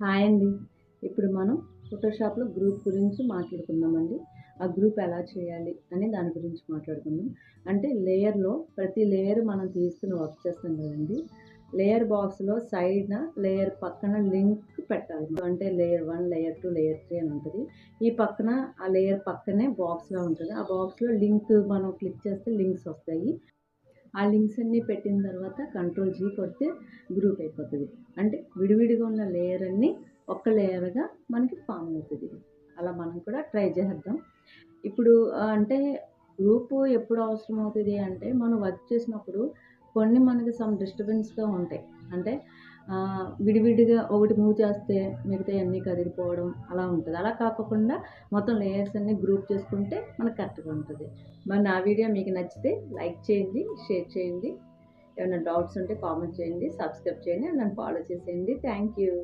Hi అండి. ఇప్పుడు మనం ఫోటోషాప్‌లో గ్రూప్ గురించి మాట్లాడుకుందామండి. ఆ గ్రూప్ ఎలా చేయాలి అని దాని గురించి మాట్లాడుకుందాం. అంటే ప్రతి లేయర్ మనం తీసుకొని వర్క్ చేస్తాం కదండీ! లేయర్ బాక్స్‌లో సైడ్‌న లేయర్ పక్కన లింక్ పెట్టాలి. అంటే లేయర్ 1, లేయర్ 2, లేయర్ 3 అని ఉంటది. ఈ పక్కన ఆ లేయర్ పక్కనే బాక్స్‌లా ఉంటది. ఆ బాక్స్‌లో లింక్ మనం క్లిక్ చేస్తే లింక్స్ వస్తాయి. ఆ లింక్స్ అన్నీ పెట్టిన తర్వాత కంట్రోల్ జీ కొడితే గ్రూప్ అయిపోతది. అంటే విడివిడిగా ఉన్న లేయర్ అన్నీ ఒక్క లేయర్‌గా మనకి ఫార్మ్ అవుతది. అలా మనం కూడా ట్రై చేసేద్దాం. ఇప్పుడు అంటే గ్రూపు ఎప్పుడు అవసరం అవుతది అంటే, మనం వర్క్ చేసినప్పుడు కొన్ని మనకి డిస్టర్బెన్స్‌గా ఉంటాయి. అంటే విడివిడిగా ఒకటి మూవ్ చేస్తే మిగతాయన్నీ కదిలిపోవడం అలా ఉంటది. అలా కాకోకుండా మొత్తం లేయర్స్ అన్నీ గ్రూప్ చేసుకుంటే మనకు కరెక్ట్‌గా ఉంటది. మరి నా వీడియో మీకు నచ్చితే లైక్ చేయండి, షేర్ చేయండి. ఏమైనా డౌట్స్ ఉంటే కామెంట్ చేయండి, సబ్స్క్రైబ్ చేయండి, నన్ను ఫాలో చేసేయండి. Thank you.